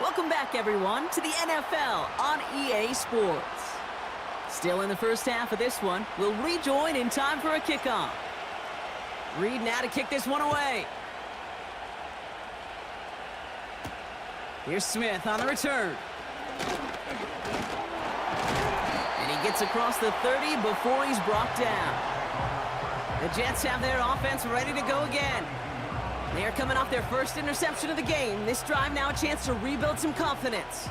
Welcome back, everyone, to the NFL on EA Sports. Still in the first half of this one, we'll rejoin in time for a kickoff. Reed now to kick this one away. Here's Smith on the return. And he gets across the 30 before he's brought down. The Jets have their offense ready to go again. They are coming off their first interception of the game. This drive now a chance to rebuild some confidence.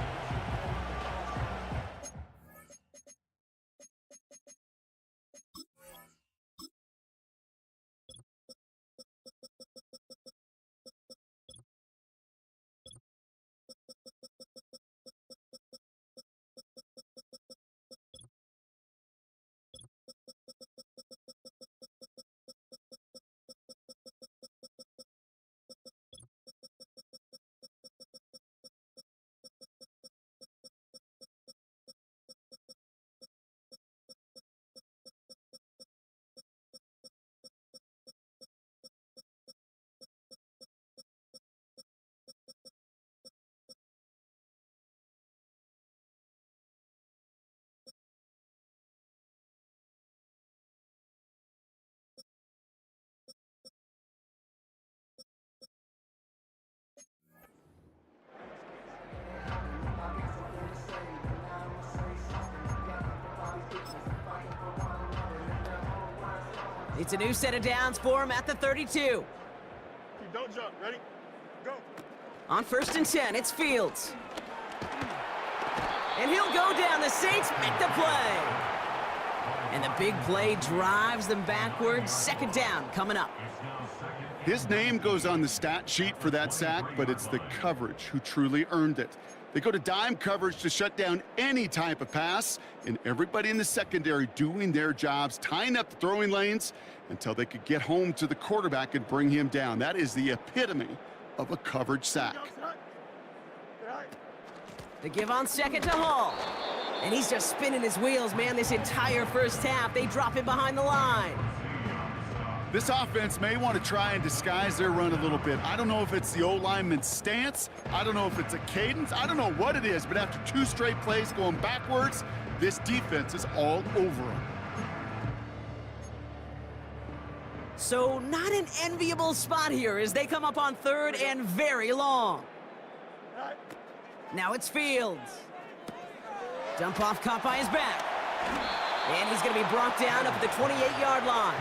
It's a new set of downs for him at the 32. Don't jump. Ready? Go. On 1st and 10, it's Fields. And he'll go down. The Saints make the play. And the big play drives them backwards. 2nd down coming up. His name goes on the stat sheet for that sack, but it's the coverage who truly earned it. They go to dime coverage to shut down any type of pass, and everybody in the secondary doing their jobs, tying up the throwing lanes until they could get home to the quarterback and bring him down. That is the epitome of a coverage sack. They give on 2nd to Hall. And he's just spinning his wheels, man, this entire first half. They drop him behind the line. This offense may want to try and disguise their run a little bit. I don't know if it's the O-lineman's stance. I don't know if it's a cadence. I don't know what it is, but after 2 straight plays going backwards, this defense is all over them. So not an enviable spot here as they come up on 3rd and very long. Now it's Fields. Dump off caught by his back. And he's going to be brought down up at the 28-yard line.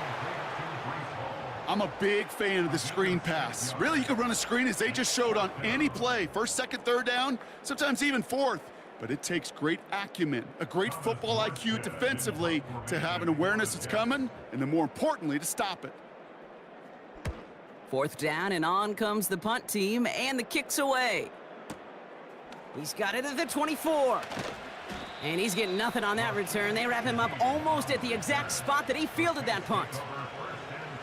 I'm a big fan of the screen pass. Really, you can run a screen as they just showed on any play. 1st, 2nd, 3rd down, sometimes even 4th. But it takes great acumen, a great football IQ defensively to have an awareness it's coming, and then more importantly, to stop it. 4th down, and on comes the punt team, and the kick's away. He's got it at the 24. And he's getting nothing on that return. They wrap him up almost at the exact spot that he fielded that punt.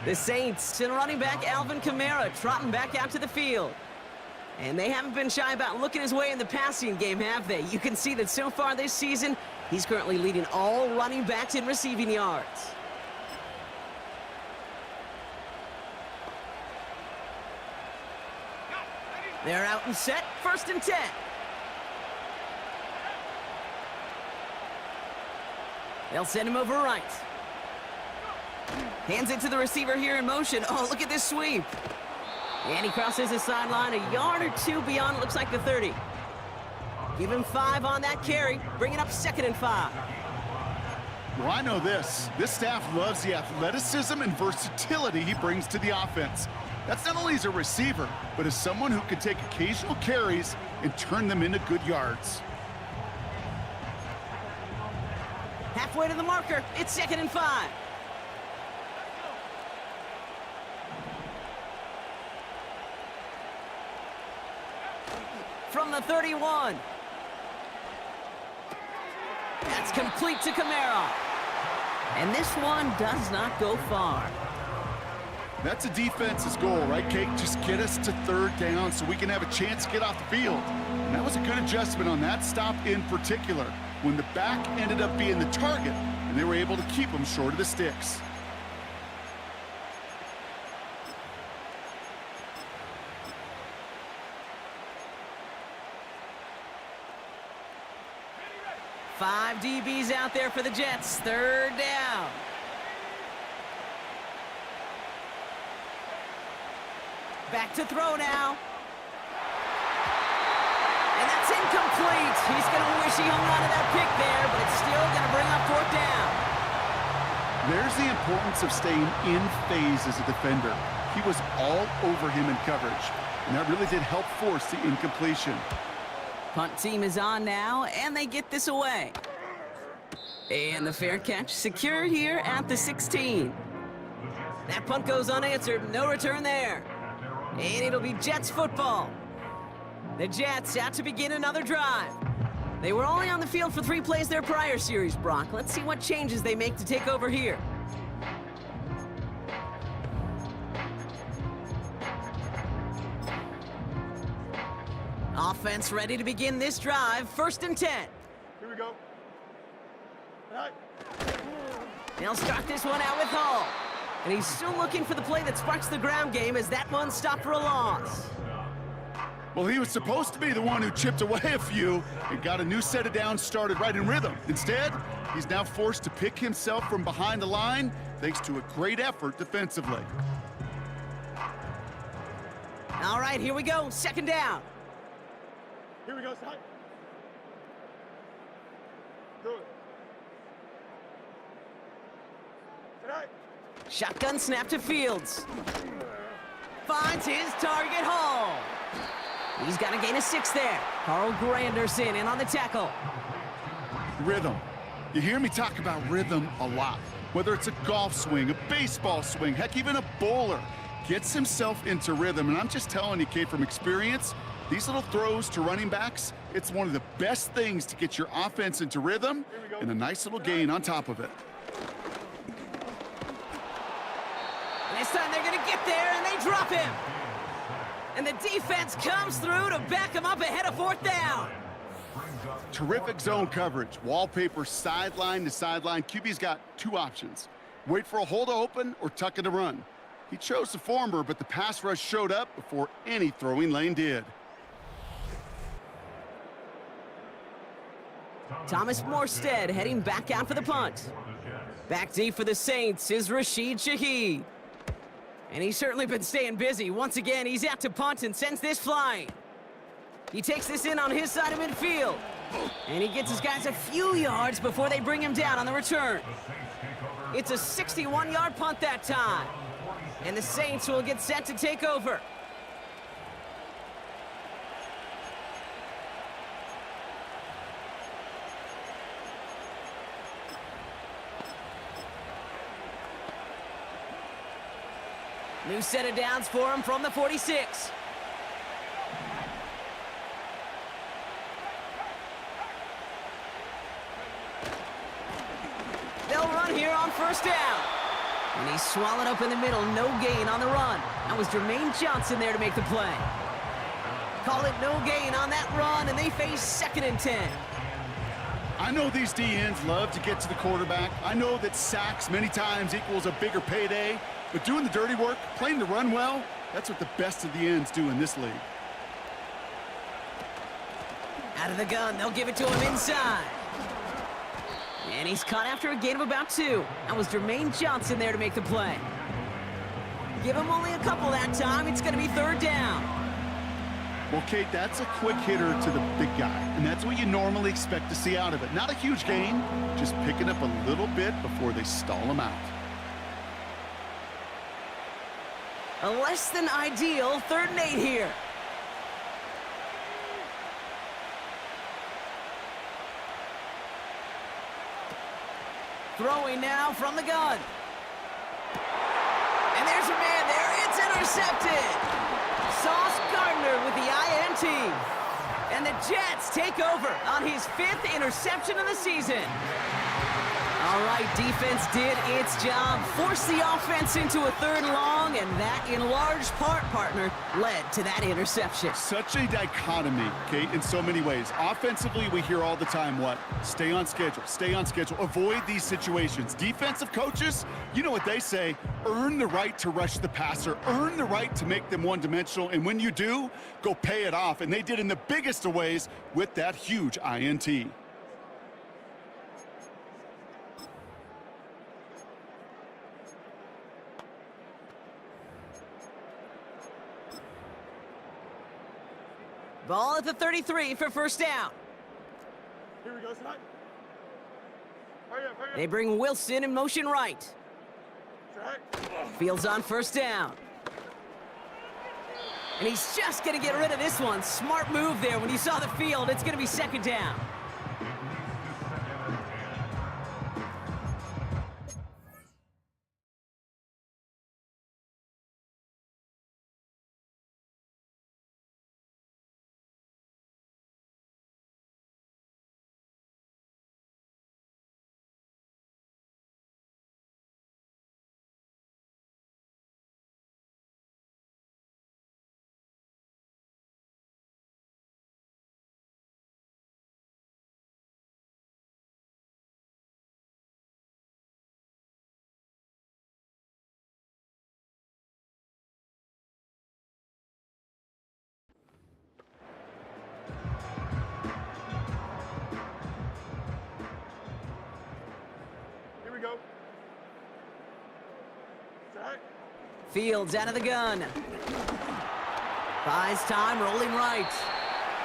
The Saints and running back Alvin Kamara trotting back out to the field. And they haven't been shy about looking his way in the passing game, have they? You can see that so far this season, he's currently leading all running backs in receiving yards. They're out and set, 1st and 10. They'll send him over right. Hands it to the receiver here in motion. Oh, look at this sweep. And he crosses the sideline a yard or 2 beyond, it looks like the 30. Give him 5 on that carry. Bring it up 2nd and 5. Well, I know this. This staff loves the athleticism and versatility he brings to the offense. That's not only as a receiver, but as someone who can take occasional carries and turn them into good yards. Halfway to the marker. It's 2nd and 5. From the 31. That's complete to Kamara. And this one does not go far. That's a defense's goal, right, Kate? Just get us to 3rd down so we can have a chance to get off the field. And that was a good adjustment on that stop in particular, when the back ended up being the target, and they were able to keep him short of the sticks. 5 DBs out there for the Jets. Third down. Back to throw now. And that's incomplete. He's going to wish he hung on to that pick there, but it's still going to bring up fourth down. There's the importance of staying in phase as a defender. He was all over him in coverage, and that really did help force the incompletion. Punt team is on now, and they get this away. And the fair catch secure here at the 16. That punt goes unanswered. No return there. And it'll be Jets football. The Jets out to begin another drive. They were only on the field for 3 plays their prior series, Brock. Let's see what changes they make to take over here. Offense ready to begin this drive. 1st and 10. Here we go. All right. They'll start this one out with Hall. And he's still looking for the play that sparks the ground game as that one stopped for a loss. Well, he was supposed to be the one who chipped away a few and got a new set of downs started right in rhythm. Instead, he's now forced to pick himself from behind the line thanks to a great effort defensively. All right, here we go. 2nd down. Here we go, side. Do it. Tonight. Shotgun snap to Fields. Finds his target, Hall. He's got to gain a 6 there. Carl Granderson in on the tackle. Rhythm. You hear me talk about rhythm a lot. Whether it's a golf swing, a baseball swing, heck, even a bowler gets himself into rhythm. And I'm just telling you, Kate, from experience, these little throws to running backs, it's one of the best things to get your offense into rhythm and a nice little gain on top of it. This time they're going to get there, and they drop him. And the defense comes through to back him up ahead of 4th down. Terrific zone coverage. Wallpaper sideline to sideline. QB's got 2 options. Wait for a hole to open or tuck it to run. He chose the former, but the pass rush showed up before any throwing lane did. Thomas Morstead heading back out for the punt. Back deep for the Saints is Rashid Shaheed. And he's certainly been staying busy. Once again, he's out to punt and sends this flying. He takes this in on his side of midfield. And he gets his guys a few yards before they bring him down on the return. It's a 61-yard punt that time. And the Saints will get set to take over. New set of downs for him from the 46. They'll run here on 1st down. And he's swallowed up in the middle. No gain on the run. That was Jermaine Johnson there to make the play. Call it no gain on that run, and they face 2nd and 10. I know these DNs love to get to the quarterback. I know that sacks many times equals a bigger payday. But doing the dirty work, playing the run well, that's what the best of the ends do in this league. Out of the gun, they'll give it to him inside. And he's caught after a gain of about 2. That was Jermaine Johnson there to make the play. Give him only a couple that time. It's going to be 3rd down. Well, Kate, that's a quick hitter to the big guy, and that's what you normally expect to see out of it. Not a huge gain, just picking up a little bit before they stall him out. A less than ideal 3rd and 8 here. Throwing now from the gun. And there's a man there. It's intercepted. Sauce Gardner with the INT. And the Jets take over on his 5th interception of the season. All right, defense did its job, forced the offense into a 3rd and long, and that, in large part, partner, led to that interception. Such a dichotomy, Kate, in so many ways. Offensively, we hear all the time what? Stay on schedule, avoid these situations. Defensive coaches, you know what they say, earn the right to rush the passer, earn the right to make them one-dimensional, and when you do, go pay it off. And they did in the biggest of ways with that huge INT. Ball at the 33 for first down. Here we go, Side. Hurry up, hurry up. They bring Wilson in motion right. Side. Fields on first down. And he's just going to get rid of this one. Smart move there. When you saw the field, it's going to be second down. Here we go. Side. Fields out of the gun. Buys time, rolling right.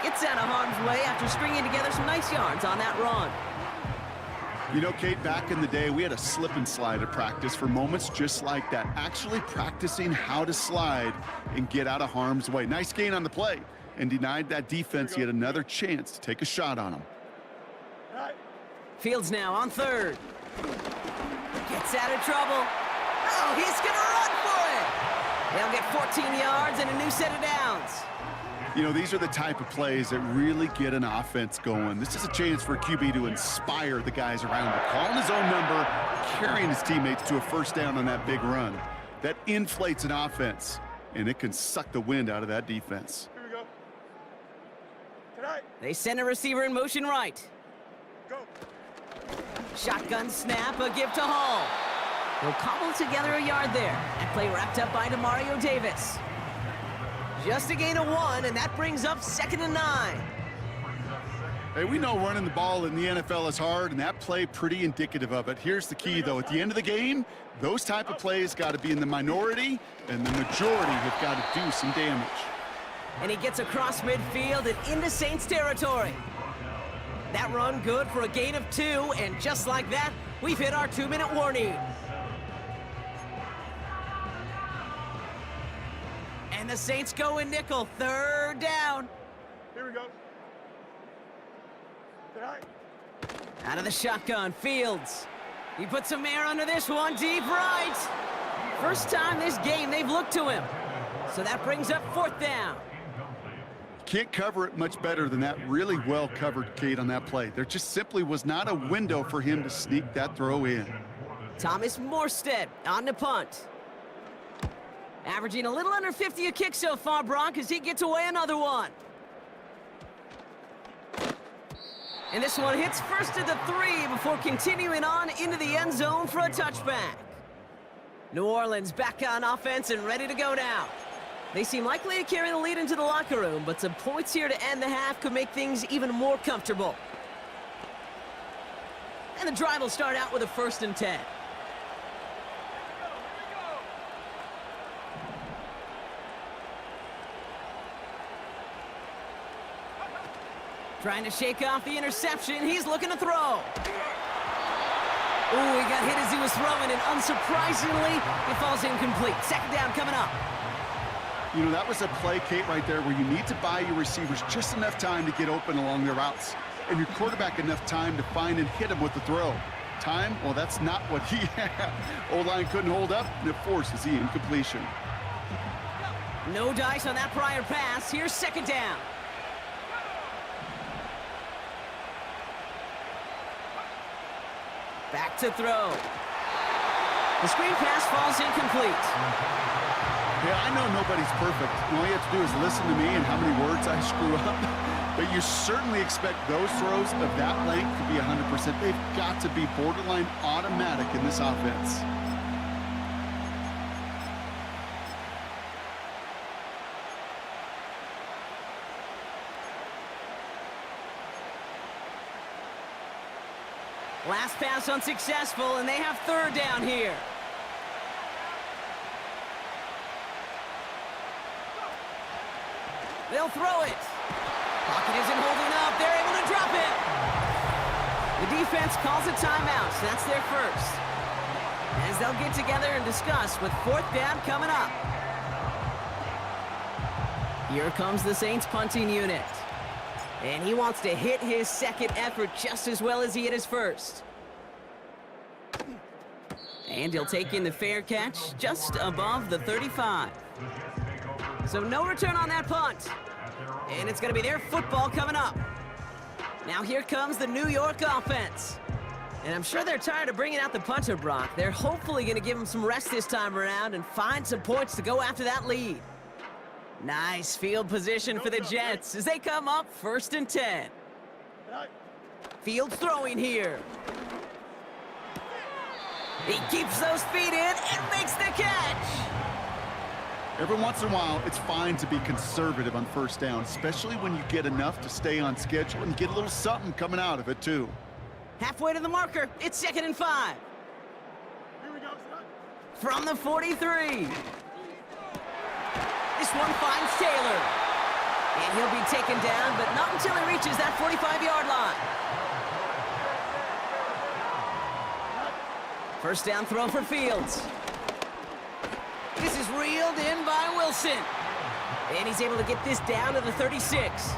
Gets out of harm's way after stringing together some nice yards on that run. You know, Kate, back in the day, we had a slip and slide at practice for moments just like that. Actually practicing how to slide and get out of harm's way. Nice gain on the play, and denied that defense yet another chance to take a shot on him. Side. Fields now on third. Gets out of trouble. Oh, he's going to run for it. They'll get 14 yards and a new set of downs. You know, these are the type of plays that really get an offense going. This is a chance for a QB to inspire the guys around him. Calling his own number, carrying his teammates to a first down on that big run. That inflates an offense, and it can suck the wind out of that defense. Here we go. Tonight. They send a receiver in motion right. Go. Shotgun snap, a give to Hall. He'll cobble together a yard there. That play wrapped up by Demario Davis. Just a gain of 1, and that brings up 2nd and 9. Hey, we know running the ball in the NFL is hard, and that play pretty indicative of it. Here's the key, though. At the end of the game, those type of plays got to be in the minority, and the majority have got to do some damage. And he gets across midfield and into Saints territory. That run good for a gain of 2, and just like that, we've hit our 2-minute warning. And the Saints go in nickel, 3rd down. Here we go. Tonight. Out of the shotgun, Fields. He puts some air under this one, deep right. First time this game they've looked to him. So that brings up 4th down. Can't cover it much better than that. Really well covered, Kate, on that play. There just simply was not a window for him to sneak that throw in. Thomas Morstead on the punt. Averaging a little under 50 a kick so far, Brock, as he gets away another one. And this one hits first at the 3 before continuing on into the end zone for a touchback. New Orleans back on offense and ready to go now. They seem likely to carry the lead into the locker room, but some points here to end the half could make things even more comfortable. And the drive will start out with a 1st and 10. Trying to shake off the interception. He's looking to throw. Ooh, he got hit as he was throwing, and unsurprisingly, it falls incomplete. 2nd down coming up. You know, that was a play, Kate, right there, where you need to buy your receivers just enough time to get open along their routes, and your quarterback enough time to find and hit him with the throw. Time? Well, that's not what he had. O-line couldn't hold up, and it forces the incompletion. No dice on that prior pass. Here's 2nd down. Back to throw. The screen pass falls incomplete. Yeah, I know nobody's perfect. All you have to do is listen to me and how many words I screw up. But you certainly expect those throws of that length to be 100%. They've got to be borderline automatic in this offense. Last pass unsuccessful, and they have 3rd down here. They'll throw it. Pocket isn't holding up. They're able to drop it. The defense calls a timeout, so that's their first. As they'll get together and discuss with fourth down coming up. Here comes the Saints punting unit. And he wants to hit his second effort just as well as he hit his first. And he'll take in the fair catch just above the 35. So no return on that punt. And it's going to be their football coming up. Now here comes the New York offense. And I'm sure they're tired of bringing out the punter, Brock. They're hopefully going to give him some rest this time around and find some points to go after that lead. Nice field position for the Jets as they come up 1st and 10. Fields throwing here. He keeps those feet in and makes the catch. Every once in a while, it's fine to be conservative on first down, especially when you get enough to stay on schedule and get a little something coming out of it, too. Halfway to the marker, it's 2nd and 5. Here we go, son. From the 43. This one finds Taylor. And he'll be taken down, but not until he reaches that 45-yard line. First down throw for Fields. This is reeled in by Wilson. And he's able to get this down to the 36.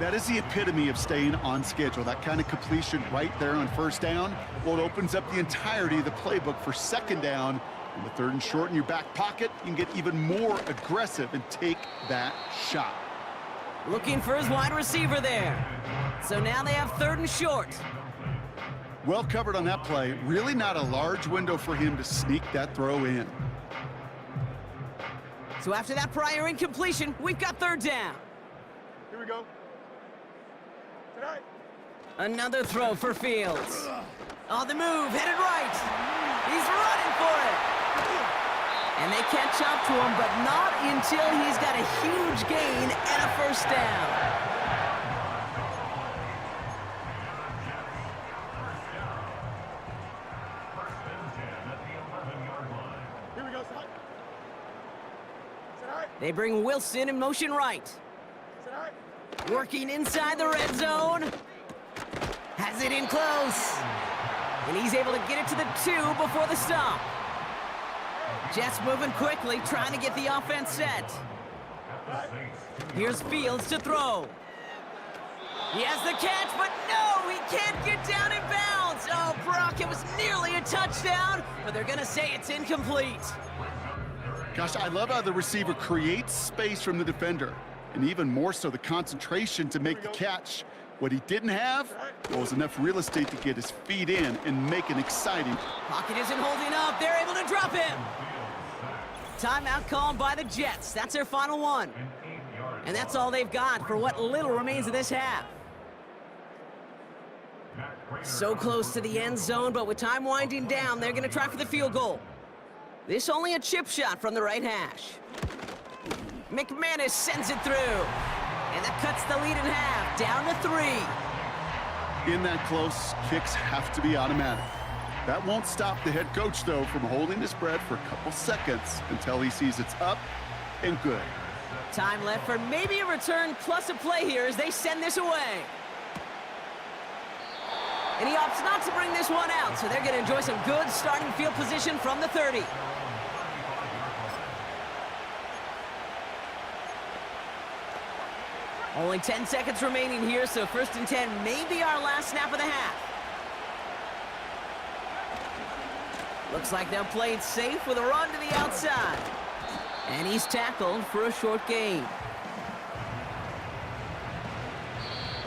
That is the epitome of staying on schedule. That kind of completion right there on first down. Well, it opens up the entirety of the playbook for second down. In the 3rd and short in your back pocket, you can get even more aggressive and take that shot. Looking for his wide receiver there. So now they have 3rd and short. Well covered on that play. Really not a large window for him to sneak that throw in. So after that prior incompletion, we've got 3rd down. Here we go. Tonight. Another throw for Fields. On the move, headed right. He's running for it. And they catch up to him, but not until he's got a huge gain and a first down. Here we go, son. Tonight. They bring Wilson in motion right. Tonight. Working inside the red zone. Has it in close. And he's able to get it to the 2 before the stop. Jets moving quickly, trying to get the offense set. Here's Fields to throw. He has the catch, but no, he can't get down in bounds. Oh, Brock, it was nearly a touchdown, but they're going to say it's incomplete. Gosh, I love how the receiver creates space from the defender, and even more so the concentration to make the catch. What he didn't have was enough real estate to get his feet in and make an exciting. Pocket isn't holding up. They're able to drop him. Timeout called by the Jets. That's their final one. And that's all they've got for what little remains of this half. So close to the end zone, but with time winding down, they're going to try for the field goal. This only a chip shot from the right hash. McManus sends it through. And that cuts the lead in half, down to 3. In that close, kicks have to be automatic. That won't stop the head coach, though, from holding his breath for a couple seconds until he sees it's up and good. Time left for maybe a return plus a play here as they send this away. And he opts not to bring this one out, so they're going to enjoy some good starting field position from the 30. Only 10 seconds remaining here, so 1st and 10 may be our last snap of the half. Looks like they'll play it safe with a run to the outside. And he's tackled for a short gain.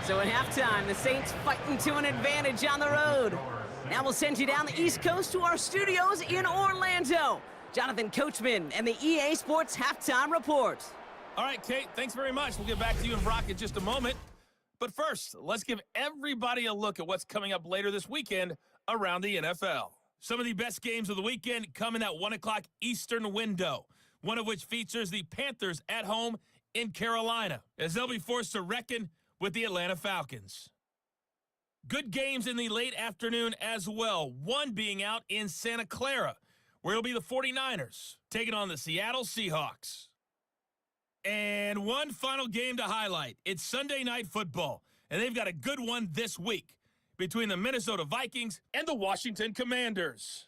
So at halftime, the Saints fighting to an advantage on the road. Now we'll send you down the East Coast to our studios in Orlando. Jonathan Coachman and the EA Sports Halftime Report. All right, Kate, thanks very much. We'll get back to you and Brock in just a moment. But first, let's give everybody a look at what's coming up later this weekend around the NFL. Some of the best games of the weekend come in that 1 o'clock Eastern window, one of which features the Panthers at home in Carolina, as they'll be forced to reckon with the Atlanta Falcons. Good games in the late afternoon as well, one being out in Santa Clara, where it'll be the 49ers taking on the Seattle Seahawks. And one final game to highlight. It's Sunday Night Football, and they've got a good one this week between the Minnesota Vikings and the Washington Commanders.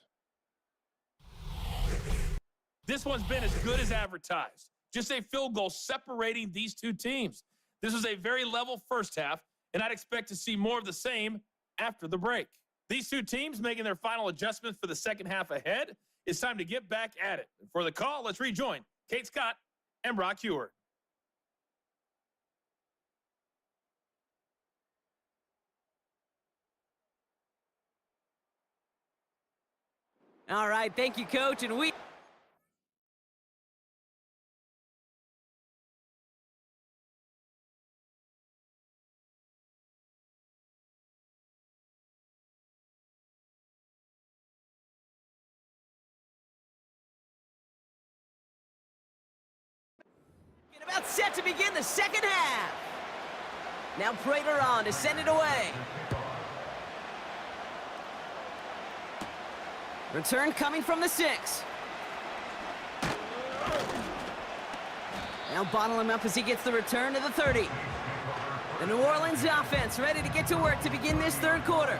This one's been as good as advertised. Just a field goal separating these two teams. This was a very level first half, and I'd expect to see more of the same after the break. These two teams making their final adjustments for the second half ahead. It's time to get back at it. For the call, let's rejoin Kate Scott and Brock Heward. All right, thank you, Coach, and we... About set to begin the second half. Now Prater on to send it away. Return coming from the 6. Now bottle him up as he gets the return to the 30. The New Orleans offense ready to get to work to begin this third quarter.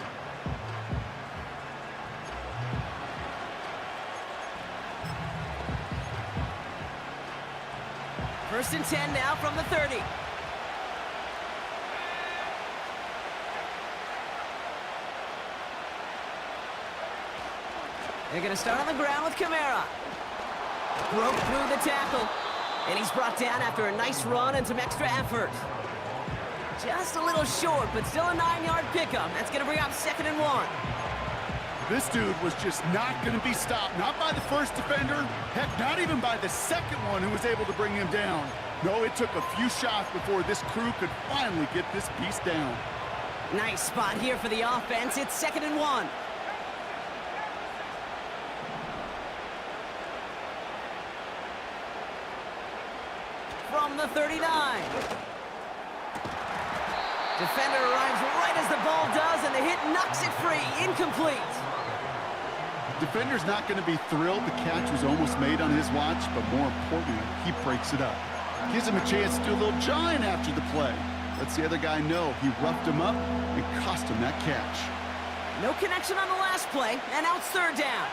First and 10 now from the 30. They're going to start on the ground with Kamara. Broke through the tackle. And he's brought down after a nice run and some extra effort. Just a little short, but still a 9-yard pickup. That's going to bring up 2nd and 1. This dude was just not going to be stopped. Not by the first defender. Heck, not even by the second one who was able to bring him down. No, it took a few shots before this crew could finally get this piece down. Nice spot here for the offense. It's 2nd and 1. From the 39. Defender arrives right as the ball does, and the hit knocks it free. Incomplete. Defender's not going to be thrilled the catch was almost made on his watch, but more importantly, he breaks it up. Gives him a chance to do a little jawing after the play. Lets the other guy know he roughed him up and cost him that catch. No connection on the last play, and now it's 3rd down.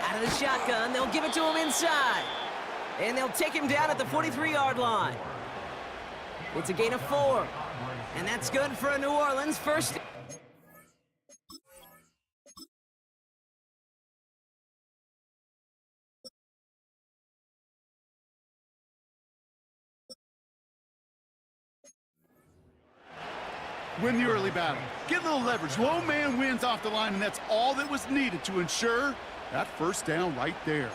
Out of the shotgun, they'll give it to him inside. And they'll take him down at the 43-yard line. It's a gain of 4. And that's good for a New Orleans first. Win the early battle. Get a little leverage. Low man wins off the line, and that's all that was needed to ensure that first down right there.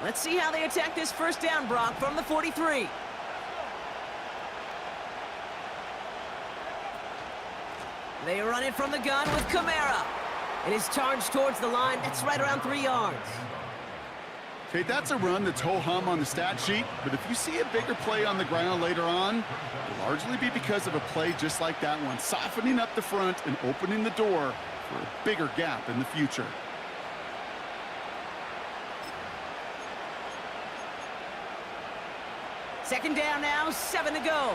Let's see how they attack this first down, Brock, from the 43. They run it from the gun with Kamara. It is charged towards the line. That's right around 3 yards. Okay, that's a run that's ho-hum on the stat sheet, but if you see a bigger play on the ground later on, it'll largely be because of a play just like that one, softening up the front and opening the door for a bigger gap in the future. Second down now, 7 to go.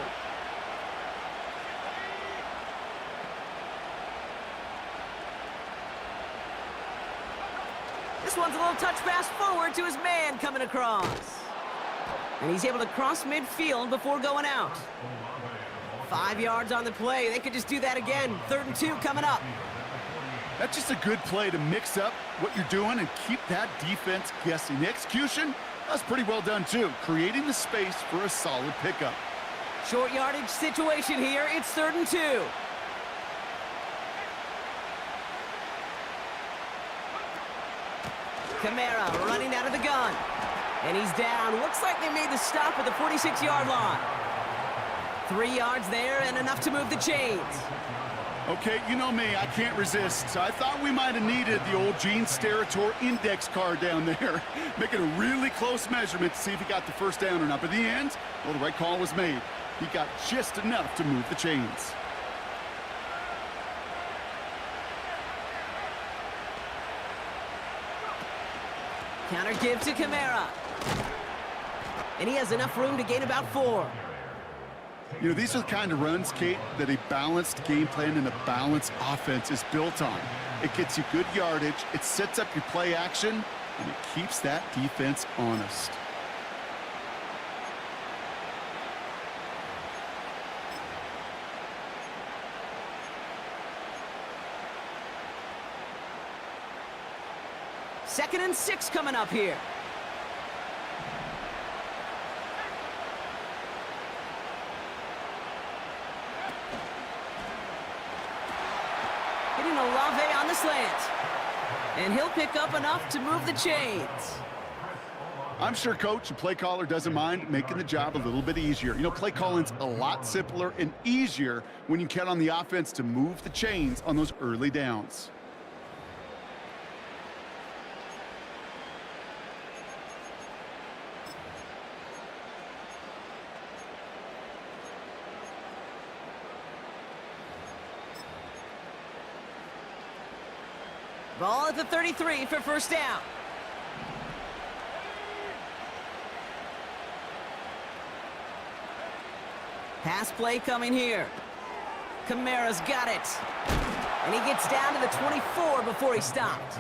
This one's a little touch pass forward to his man coming across. And he's able to cross midfield before going out. 5 yards on the play. They could just do that again. 3rd and 2 coming up. That's just a good play to mix up what you're doing and keep that defense guessing. The execution, that's pretty well done too, creating the space for a solid pickup. Short yardage situation here. It's 3rd and 2. Kamara running out of the gun. And he's down. Looks like they made the stop at the 46-yard line. 3 yards there and enough to move the chains. Okay, you know me, I can't resist. So I thought we might have needed the old Gene Steratore index card down there, making a really close measurement to see if he got the first down or not. But in the end, well, the right call was made. He got just enough to move the chains. Counter give to Kamara. And he has enough room to gain about 4. You know, these are the kind of runs, Kate, that a balanced game plan and a balanced offense is built on. It gets you good yardage, it sets up your play action, and it keeps that defense honest. Second and 6 coming up here. Hitting Olave on the slant. And he'll pick up enough to move the chains. I'm sure coach and play caller doesn't mind making the job a little bit easier. You know, play calling's a lot simpler and easier when you count on the offense to move the chains on those early downs. Ball at the 33 for first down. Pass play coming here. Kamara's got it. And he gets down to the 24 before he stopped.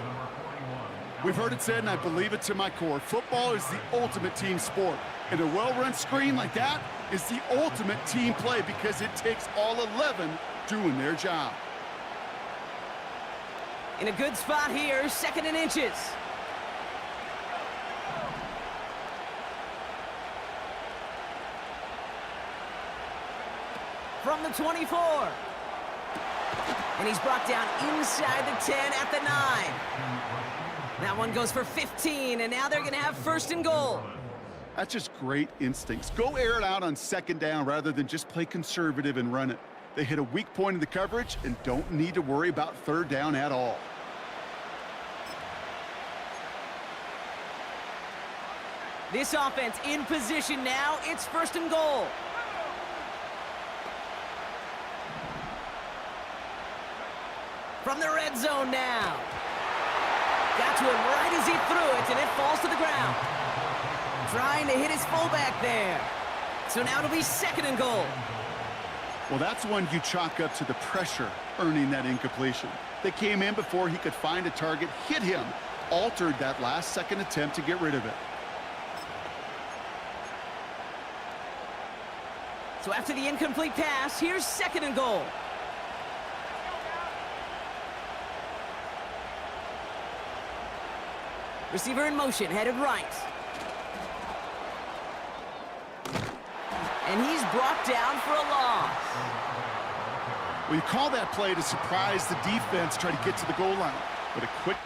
We've heard it said, and I believe it to my core, football is the ultimate team sport. And a well-run screen like that is the ultimate team play because it takes all 11 doing their job. In a good spot here, second and inches. From the 24. And he's brought down inside the 10 at the 9. That one goes for 15, and now they're going to have first and goal. That's just great instincts. Go air it out on second down rather than just play conservative and run it. They hit a weak point in the coverage and don't need to worry about third down at all. This offense in position now. It's first and goal. From the red zone now. Got to him right as he threw it, and it falls to the ground. Trying to hit his fullback there. So now it'll be second and goal. Well, that's one you chalk up to the pressure earning that incompletion. They came in before he could find a target, hit him, altered that last-second attempt to get rid of it. So after the incomplete pass, here's second and goal. Receiver in motion, headed right. And he's brought down for a loss. Well, you call that play to surprise the defense, try to get to the goal line. But a quick...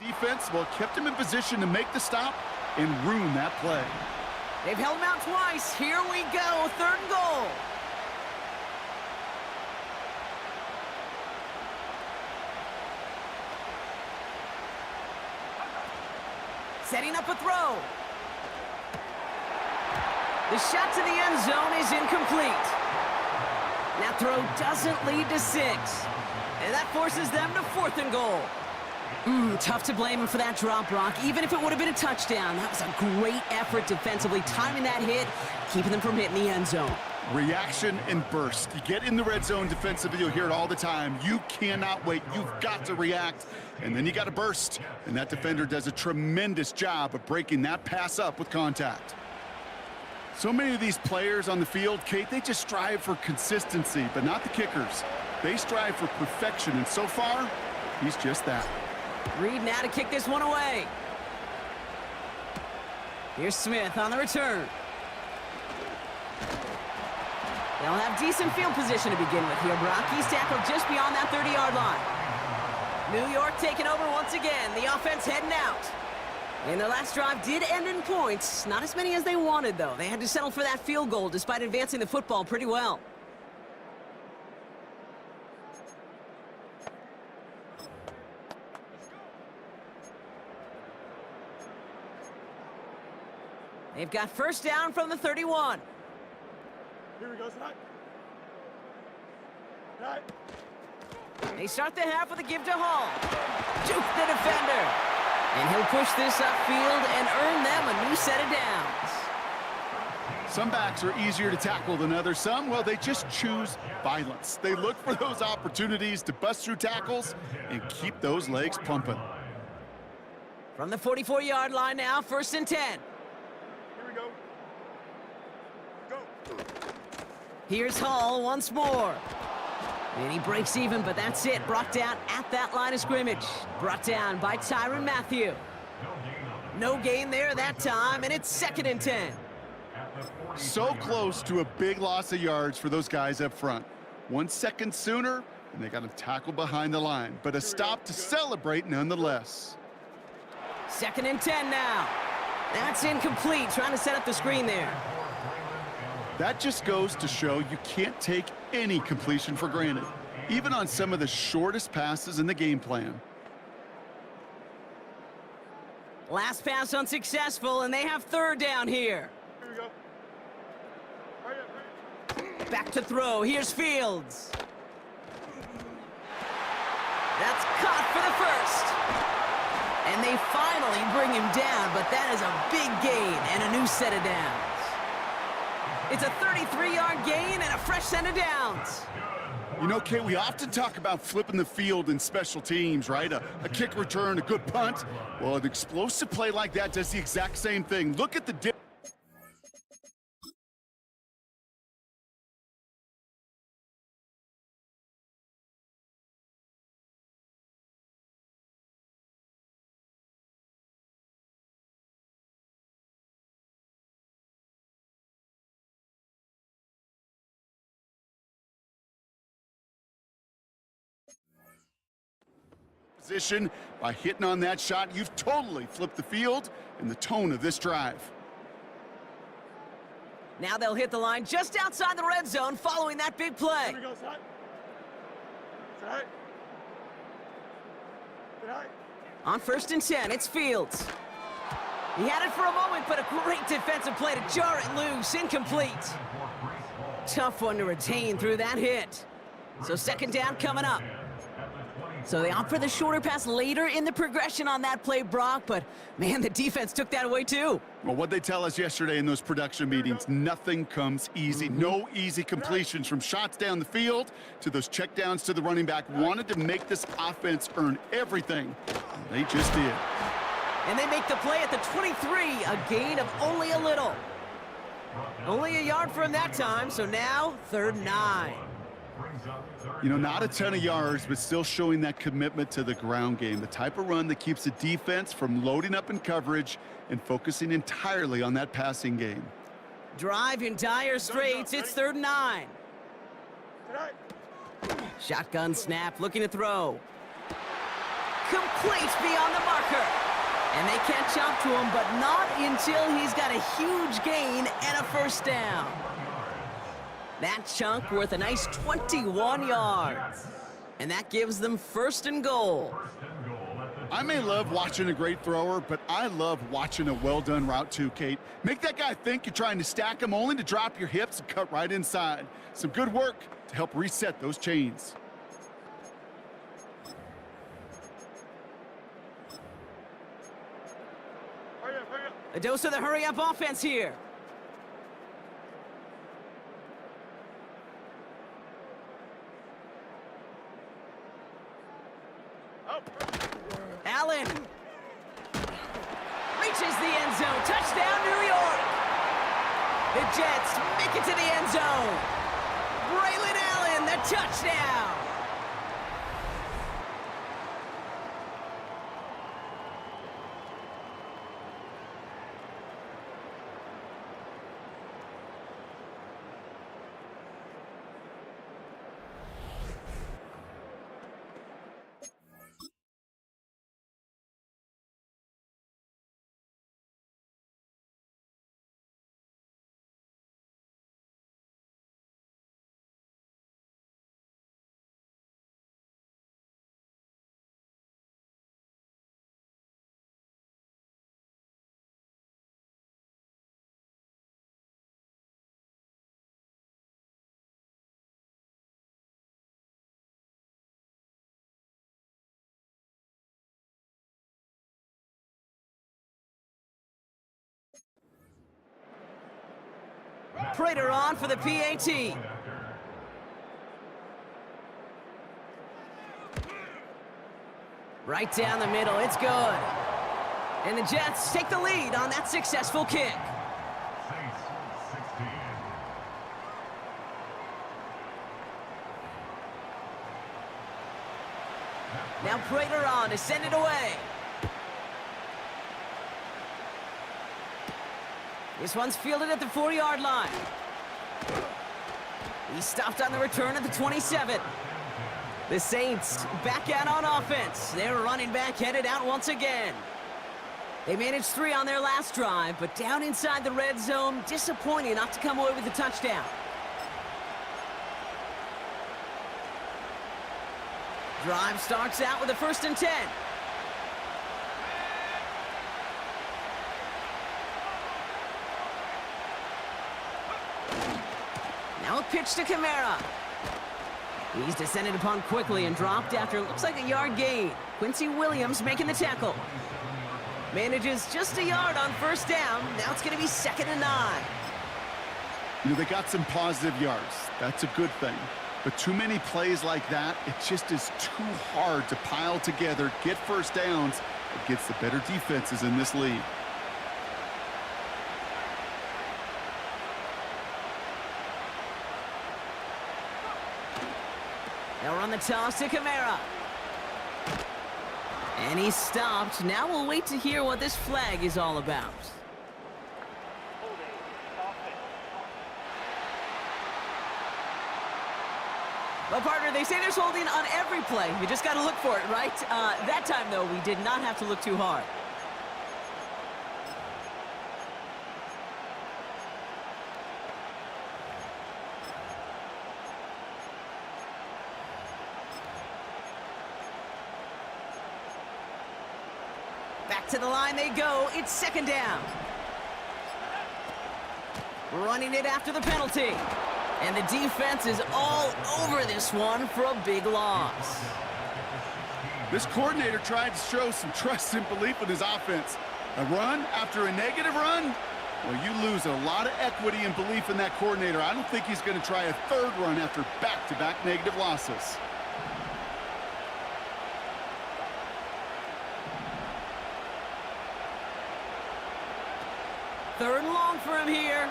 defense, well, kept him in position to make the stop and ruin that play. They've held him out twice. Here we go, third and goal. Setting up a throw. The shot to the end zone is incomplete. That throw doesn't lead to 6. And that forces them to fourth and goal. Tough to blame him for that drop, Brock. Even if it would have been a touchdown, that was a great effort defensively, timing that hit, keeping them from hitting the end zone. Reaction and burst. You get in the red zone defensively, you'll hear it all the time. You cannot wait. You've got to react, and then you got to burst. And that defender does a tremendous job of breaking that pass up with contact. So many of these players on the field, Kate, they just strive for consistency, but not the kickers. They strive for perfection, and so far, he's just that. Reed now to kick this one away. Here's Smith on the return. They'll have decent field position to begin with here, Brock. He's tackled just beyond that 30-yard line. New York taking over once again. The offense heading out. And their last drive did end in points. Not as many as they wanted, though. They had to settle for that field goal despite advancing the football pretty well. They've got first down from the 31. Here we go, tonight. Tonight. They start the half with a give to Hall. Juke the defender. And he'll push this upfield and earn them a new set of downs. Some backs are easier to tackle than others. Some, well, they just choose violence. They look for those opportunities to bust through tackles and keep those legs pumping. From the 44-yard line now, 1st and 10. Here we go. Go. Here's Hall once more. And he breaks even, but that's it. Brought down at that line of scrimmage. Brought down by Tyrann Mathieu. No gain there that time, and it's 2nd and 10. So close to a big loss of yards for those guys up front. 1 second sooner, and they got a tackle behind the line. But a stop to celebrate nonetheless. 2nd and 10 now. That's incomplete, trying to set up the screen there. That just goes to show you can't take any completion for granted, even on some of the shortest passes in the game plan. Last pass unsuccessful, and they have 3rd down here. Here we go. Hurry up, hurry up. Back to throw. Here's Fields. That's caught for the 1st. And they finally bring him down, but that is a big gain and a new set of downs. It's a 33-yard gain and a fresh set of downs. You know, Kate, we often talk about flipping the field in special teams, right? A kick return, a good punt. Well, an explosive play like that does the exact same thing. Look at the difference. Position by hitting on that shot. You've totally flipped the field and the tone of this drive. Now they'll hit the line just outside the red zone following that big play. Here we go, tonight. Tonight. Tonight. On 1st and 10, it's Fields. He had it for a moment, but a great defensive play to jar it loose. Incomplete. Tough one to retain through that hit. So 2nd down coming up. So they opt for the shorter pass later in the progression on that play, Brock, but man, the defense took that away too. Well, what they tell us yesterday in those production meetings, nothing comes easy. No easy completions from shots down the field to those checkdowns to the running back. Wanted to make this offense earn everything. They just did. And they make the play at the 23, a gain of only a little. Only a yard for him that time, so now 3rd and 9. You know, not a ton of yards, but still showing that commitment to the ground game. The type of run that keeps the defense from loading up in coverage and focusing entirely on that passing game. Drive in dire straits. It's 3rd and 9. Tonight. Shotgun snap, looking to throw. Complete beyond the marker. And they catch up to him, but not until he's got a huge gain and a 1st down. That chunk worth a nice 21 yards. And that gives them 1st and goal. I may love watching a great thrower, but I love watching a well-done route too, Kate. Make that guy think you're trying to stack him only to drop your hips and cut right inside. Some good work to help reset those chains. Hurry up, hurry up. A dose of the hurry-up offense here. Allen reaches the end zone. Touchdown, New York. The Jets make it to the end zone. Braylon Allen, the touchdown. Prater on for the PAT. Right down the middle, it's good. And the Jets take the lead on that successful kick. Now Prater on to send it away. This one's fielded at the 4-yard line. He stopped on the return at the 27. The Saints back out on offense. Their running back headed out once again. They managed 3 on their last drive, but down inside the red zone, disappointing not to come away with a touchdown. Drive starts out with a 1st and 10. Now a pitch to Kamara. He's descended upon quickly and dropped after it looks like a yard gain. Quincy Williams making the tackle. Manages just a yard on 1st down. Now it's going to be 2nd and 9. You know, they got some positive yards. That's a good thing. But too many plays like that, it just is too hard to pile together, get 1st downs against the better defenses in this league. They'll run the toss to Kamara. And he's stopped. Now we'll wait to hear what this flag is all about. Well, partner, they say there's holding on every play. You just got to look for it, right? That time, though, we did not have to look too hard. Back to the line they go. It's 2nd down. Running it after the penalty. And the defense is all over this one for a big loss. This coordinator tried to show some trust and belief in his offense. A run after a negative run? Well, you lose a lot of equity and belief in that coordinator. I don't think he's going to try a 3rd run after back-to-back negative losses. Third and long for him here.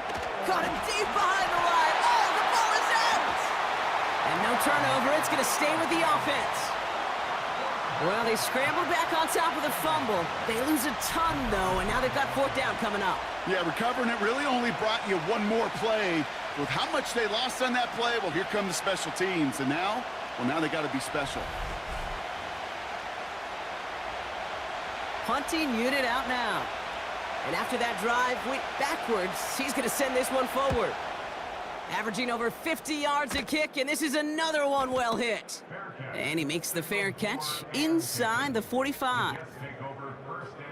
Caught him deep behind the line. Oh, the ball is out! And no turnover. It's going to stay with the offense. Well, they scrambled back on top of the fumble. They lose a ton, though, and now they've got 4th down coming up. Yeah, recovering it really only brought you one more play. With how much they lost on that play, well, here come the special teams. And now, well, now they got to be special. Punting unit out now. And after that drive went backwards, he's going to send this one forward. Averaging over 50 yards a kick, and this is another one well hit. And he makes the fair catch inside the 45.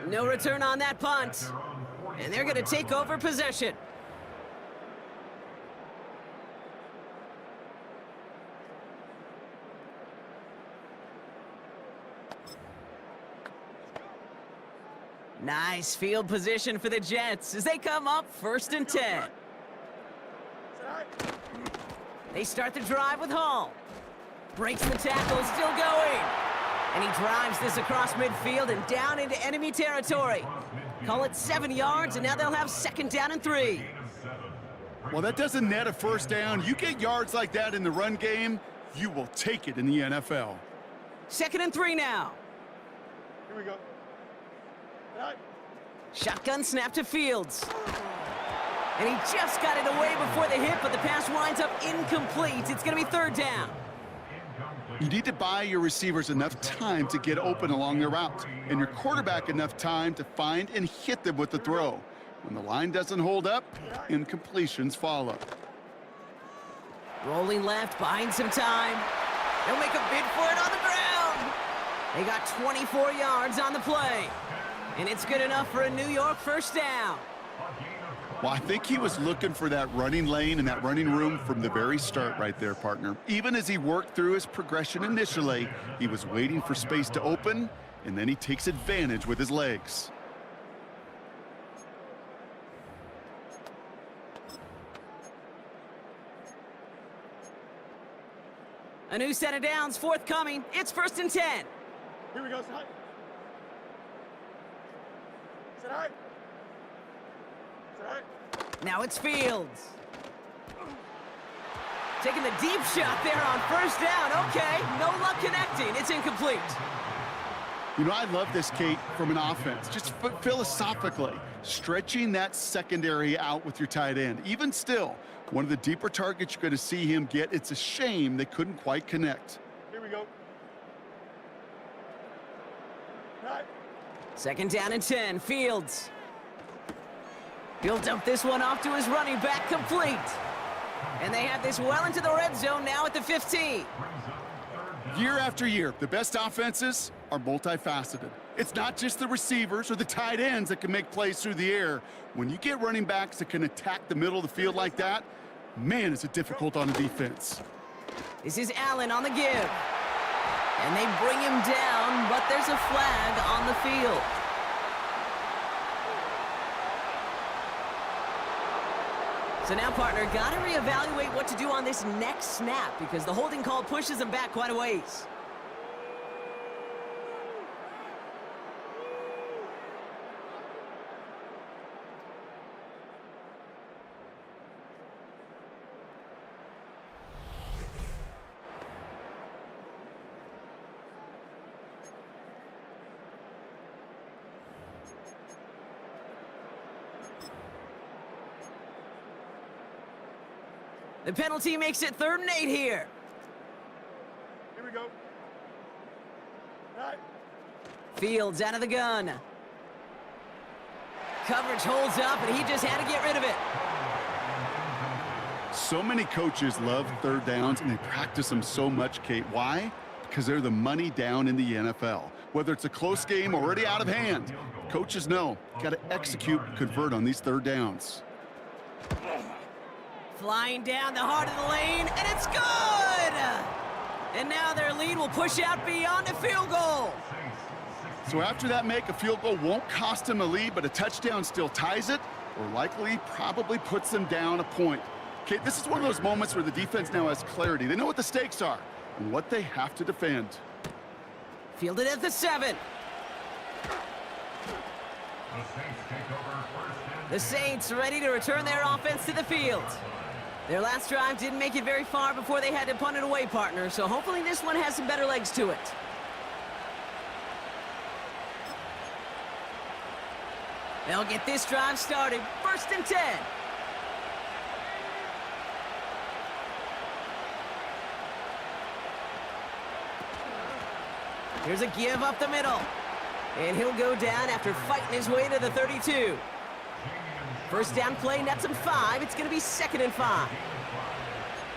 No return on that punt. And they're going to take over possession. Nice field position for the Jets as they come up 1st and 10. They start the drive with Hall. Breaks the tackle, still going. And he drives this across midfield and down into enemy territory. Call it 7 yards, and now they'll have 2nd down and 3. Well, that doesn't net a 1st down. You get yards like that in the run game, you will take it in the NFL. 2nd and 3 now. Here we go. Shotgun snap to Fields. And he just got it away before the hit, but the pass winds up incomplete. It's going to be 3rd down. You need to buy your receivers enough time to get open along their route, and your quarterback enough time to find and hit them with the throw. When the line doesn't hold up, incompletions follow. Rolling left, buying some time. They'll make a bid for it on the ground. They got 24 yards on the play. And it's good enough for a New York 1st down. Well, I think he was looking for that running lane and that running room from the very start right there, partner. Even as he worked through his progression initially, he was waiting for space to open, and then he takes advantage with his legs. A new set of downs forthcoming. It's 1st and 10. Here we go, Sit high. Sit high. Sit high. Now it's Fields. Taking the deep shot there on 1st down. Okay, no luck connecting. It's incomplete. You know, I love this, Kate, from an offense. Just philosophically, stretching that secondary out with your tight end. Even still, one of the deeper targets you're going to see him get. It's a shame they couldn't quite connect. Here we go. Right. 2nd down and 10. Fields. He'll dump this one off to his running back, complete. And they have this well into the red zone now at the 15. Year after year, the best offenses are multifaceted. It's not just the receivers or the tight ends that can make plays through the air. When you get running backs that can attack the middle of the field like that, man, is it difficult on a defense. This is Allen on the give. And they bring him down, but there's a flag on the field. So now, partner, got to reevaluate what to do on this next snap because the holding call pushes him back quite a ways. The penalty makes it 3rd and 8 here. Here we go. Right. Fields out of the gun. Coverage holds up, and he just had to get rid of it. So many coaches love 3rd downs, and they practice them so much, Kate. Why? Because they're the money down in the NFL. Whether it's a close game already out of hand, coaches know, got to execute and convert on these 3rd downs. Flying down the heart of the lane, and it's good! And now their lead will push out beyond a field goal. So after that make, a field goal won't cost them a lead, but a touchdown still ties it, or likely probably puts them down a point. Okay, this is one of those moments where the defense now has clarity. They know what the stakes are and what they have to defend. Fielded at the 7. The Saints ready to return their offense to the field. Their last drive didn't make it very far before they had to punt it away, partner, so hopefully this one has some better legs to it. They'll get this drive started. 1st and 10. Here's a give up the middle. And he'll go down after fighting his way to the 32. 1st down play nets him 5. It's going to be 2nd and 5.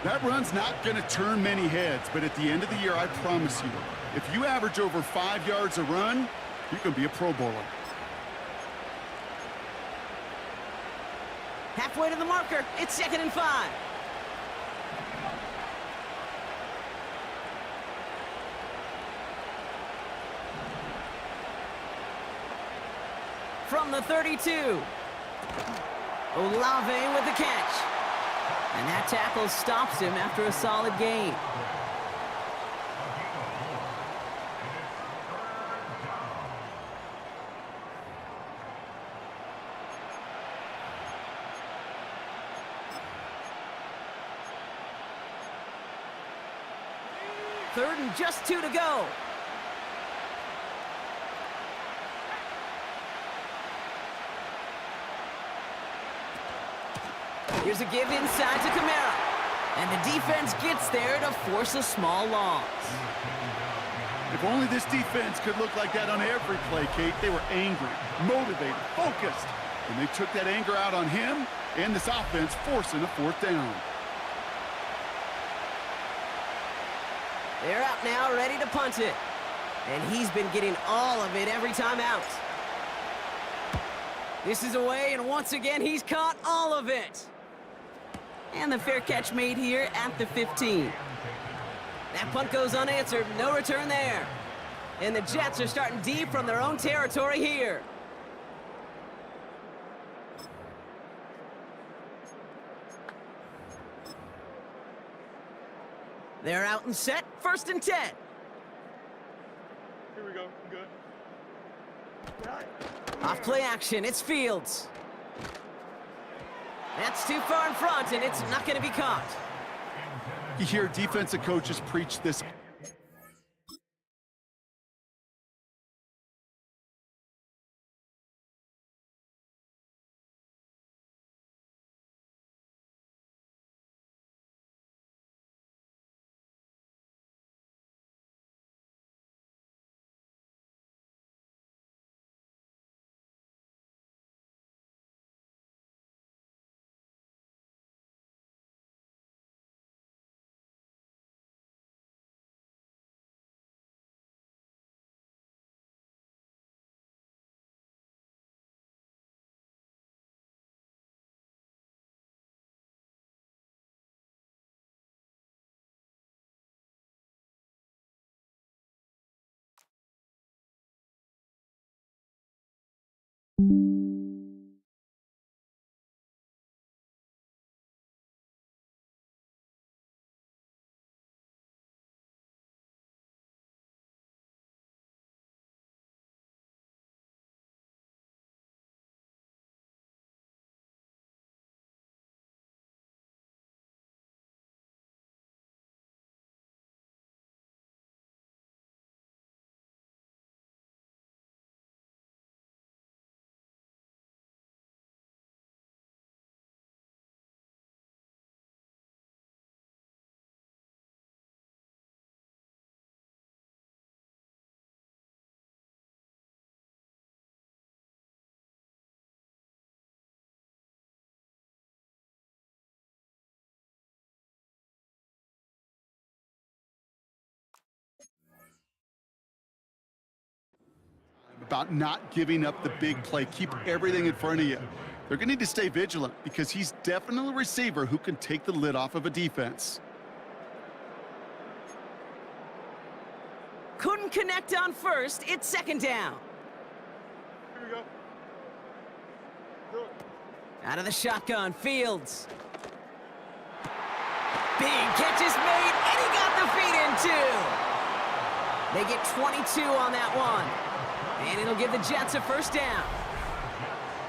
That run's not going to turn many heads, but at the end of the year, I promise you, if you average over 5 yards a run, you can be a Pro Bowler. Halfway to the marker. It's 2nd and 5. From the 32. Olave with the catch. And that tackle stops him after a solid gain. Third and just 2 to go. Here's a give inside to Kamara. And the defense gets there to force a small loss. If only this defense could look like that on every play, Kate. They were angry, motivated, focused. And they took that anger out on him and this offense, forcing a 4th down. They're out now, ready to punt it. And he's been getting all of it every time out. This is away, and once again, he's caught all of it. And the fair catch made here at the 15. That punt goes unanswered. No return there. And the Jets are starting deep from their own territory here. They're out and set, 1st and 10. Here we go. Good. Off play action, it's Fields. That's too far in front, and it's not going to be caught. You hear defensive coaches preach this. About not giving up the big play. Keep everything in front of you. They're going to need to stay vigilant because he's definitely a receiver who can take the lid off of a defense. Couldn't connect on 1st, it's 2nd down. Here we go. Do it. Out of the shotgun, Fields. Big catch is made, and he got the feet in too. They get 22 on that one. And it'll give the Jets a 1st down.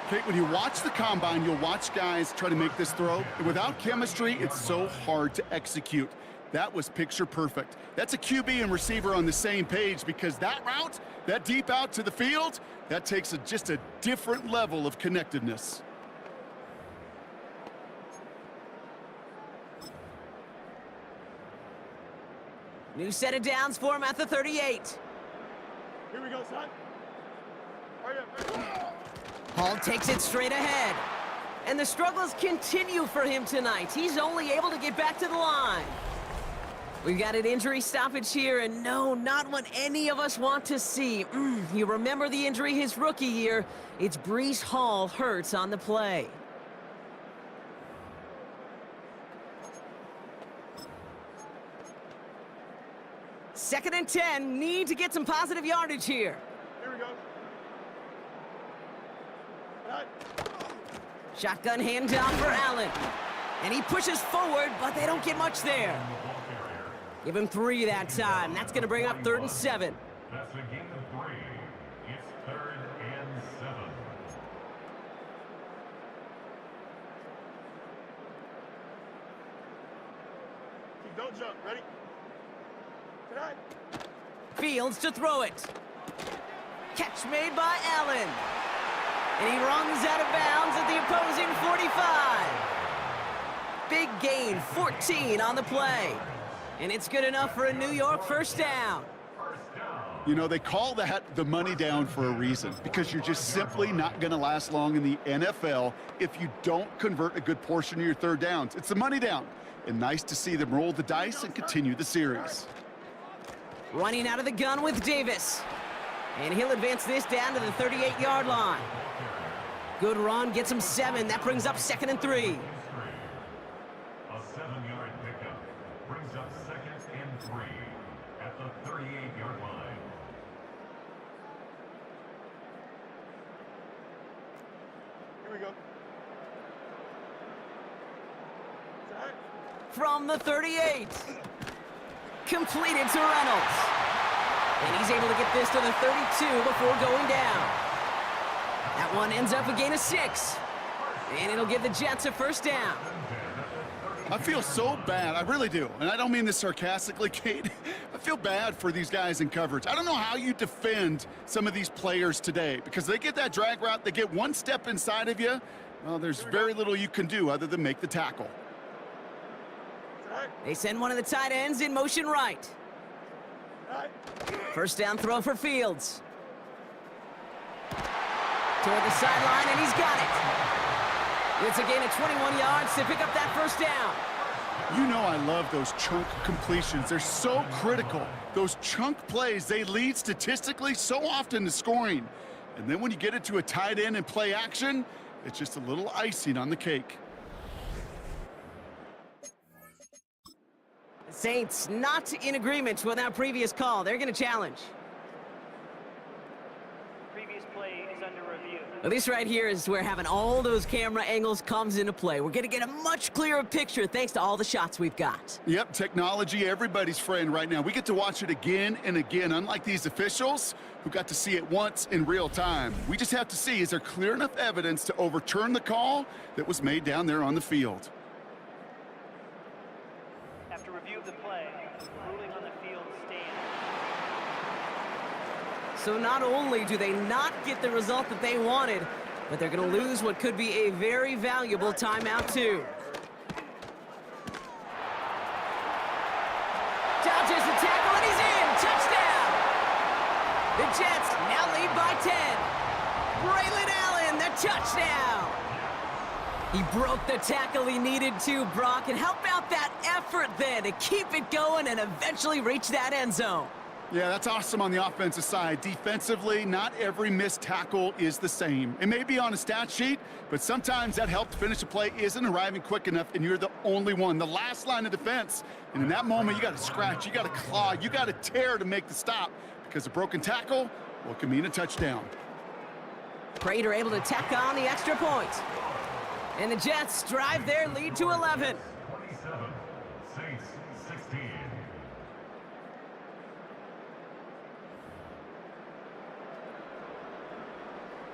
Okay, when you watch the combine, you'll watch guys try to make this throw. And without chemistry, it's so hard to execute. That was picture perfect. That's a QB and receiver on the same page because that route, that deep out to the field, that takes just a different level of connectedness. New set of downs for him at the 38. Here we go, son. Hurry up. Hall takes it straight ahead. And the struggles continue for him tonight. He's only able to get back to the line. We've got an injury stoppage here, and no, not what any of us want to see. You remember the injury his rookie year. It's Breece Hall hurts on the play. Second and 10, need to get some positive yardage here. Here we go. Right. Shotgun handoff for Allen. And he pushes forward, but they don't get much there. Give him 3 that time. That's going to bring up 3rd and 7. That's a gain of 3. It's 3rd and 7. Don't jump. Ready? Tonight. Fields to throw it. Catch made by Allen. And he runs out of bounds at the opposing 45. Big gain, 14 on the play. And it's good enough for a New York 1st down. You know, they call that the money down for a reason because you're just simply not going to last long in the NFL if you don't convert a good portion of your 3rd downs. It's the money down. And nice to see them roll the dice and continue the series. Running out of the gun with Davis. And he'll advance this down to the 38-yard line. Good run, gets him 7. That brings up 2nd and 3. A 7-yard pickup brings up 2nd and 3 at the 38-yard line. Here we go. Tonight. From the 38. completed to Reynolds. And he's able to get this to the 32 before going down. That one ends up a gain of 6. And it'll give the Jets a first down. I feel so bad. I really do. And I don't mean this sarcastically, Kate. I feel bad for these guys in coverage. I don't know how you defend some of these players today because they get that drag route, they get one step inside of you. Well, there's very little you can do other than make the tackle. They send one of the tight ends in motion right. First down throw for Fields. Toward the sideline, and he's got it. It's a gain of 21 yards to pick up that first down. You know I love those chunk completions. They're so critical. Those chunk plays, they lead statistically so often to scoring. And then when you get it to a tight end and play action, it's just a little icing on the cake. The Saints not in agreement with that previous call. They're going to challenge. Previous play is under review. Well, this right here is where having all those camera angles comes into play. We're going to get a much clearer picture thanks to all the shots we've got. Yep, technology, everybody's friend right now. We get to watch it again and again, unlike these officials who got to see it once in real time. We just have to see, is there clear enough evidence to overturn the call that was made down there on the field? After review of the play, ruling on the field stands. So not only do they not get the result that they wanted, but they're going to lose what could be a very valuable timeout too. Dodges the tackle and he's in! Touchdown! The Jets now lead by 10. Braylon Allen, the touchdown! He broke the tackle he needed to, Brock, and help out that effort then to keep it going and eventually reach that end zone. Yeah, that's awesome on the offensive side. Defensively, not every missed tackle is the same. It may be on a stat sheet, but sometimes that help to finish a play isn't arriving quick enough, and you're the only one, the last line of defense. And in that moment, you got to scratch, you got to claw, you got to tear to make the stop, because a broken tackle, well, it can mean a touchdown. Prater able to tack on the extra point. And the Jets drive their lead to 11. 27, Saints 16.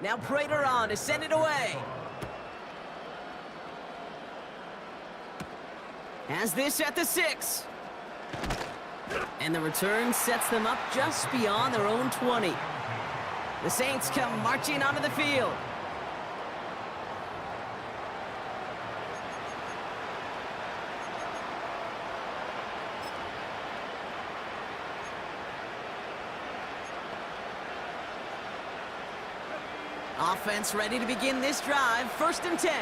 Now Prater on to send it away. Has this at the 6. And the return sets them up just beyond their own 20. The Saints come marching onto the field. Offense ready to begin this drive. 1st and 10.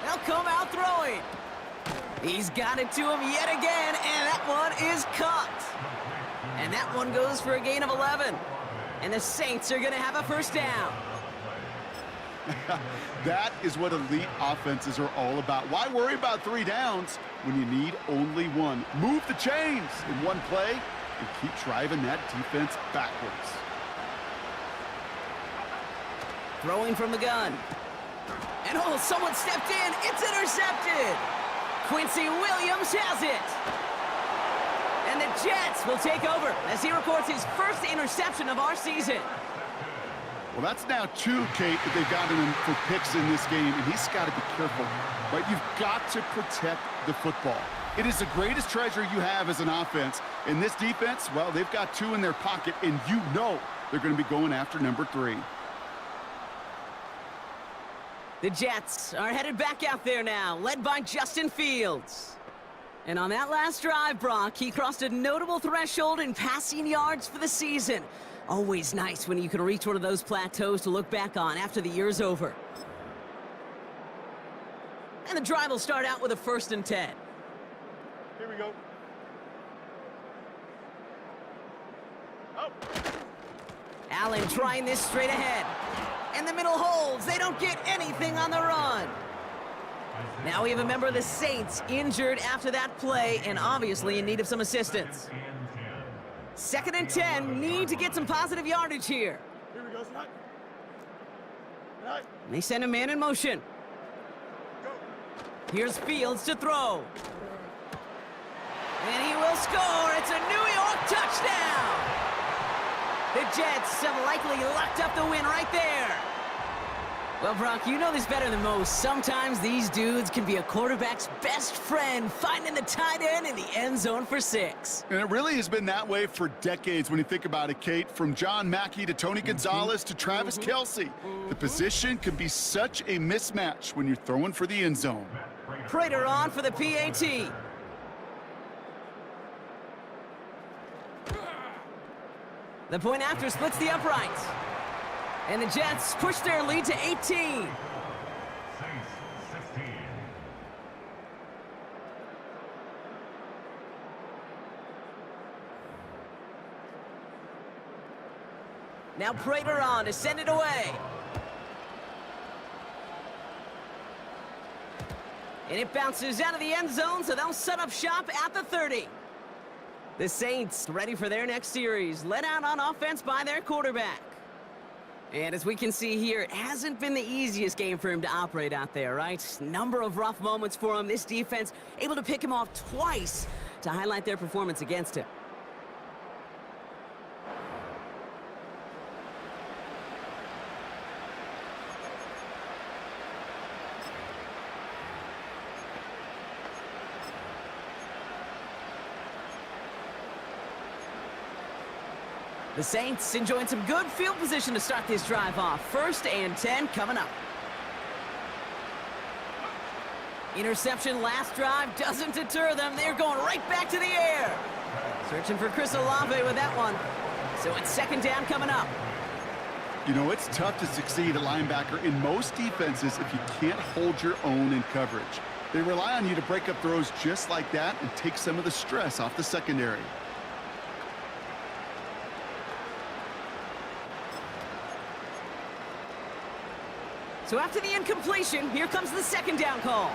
They'll come out throwing. He's got it to him yet again, and that one is caught. And that one goes for a gain of 11. And the Saints are going to have a first down. That is what elite offenses are all about. Why worry about 3 downs when you need only 1? Move the chains in one play and keep driving that defense backwards. Throwing from the gun. And oh, someone stepped in. It's intercepted. Quincy Williams has it. And the Jets will take over as he records his first interception of our season. Well, that's now 2, Kate, that they've gotten him for picks in this game, and he's got to be careful. Right? You've got to protect the football. It is the greatest treasure you have as an offense. And this defense, well, they've got 2 in their pocket, and you know they're going to be going after number 3. The Jets are headed back out there now, led by Justin Fields. And on that last drive, Brock, he crossed a notable threshold in passing yards for the season. Always nice when you can reach one of those plateaus to look back on after the year's over. And the drive will start out with a 1st and 10. Here we go. Oh. Allen trying this straight ahead. And the middle holds. They don't get anything on the run. Now we have a member of the Saints injured after that play and obviously in need of some assistance. 2nd and 10, need to get some positive yardage here. Here we go, Snot. Snot. And they send a man in motion. Go. Here's Fields to throw. And he will score. It's a New York touchdown. The Jets have likely locked up the win right there. Well, Brock, you know this better than most. Sometimes these dudes can be a quarterback's best friend, finding the tight end in the end zone for 6. And it really has been that way for decades when you think about it, Kate. From John Mackey to Tony Gonzalez to Travis Kelce. The position can be such a mismatch when you're throwing for the end zone. Prater on for the PAT. The point after splits the uprights. And the Jets push their lead to 18. 16. Now Prater on to send it away. And it bounces out of the end zone, so they'll set up shop at the 30. The Saints ready for their next series, led out on offense by their quarterback. And as we can see here, it hasn't been the easiest game for him to operate out there, right? Number of rough moments for him. This defense able to pick him off twice to highlight their performance against him. The Saints enjoying some good field position to start this drive off. 1st and 10 coming up. Interception last drive doesn't deter them. They're going right back to the air. Searching for Chris Olave with that one. So it's 2nd down coming up. You know, it's tough to succeed at linebacker in most defenses if you can't hold your own in coverage. They rely on you to break up throws just like that and take some of the stress off the secondary. So after the incompletion, here comes the 2nd down call.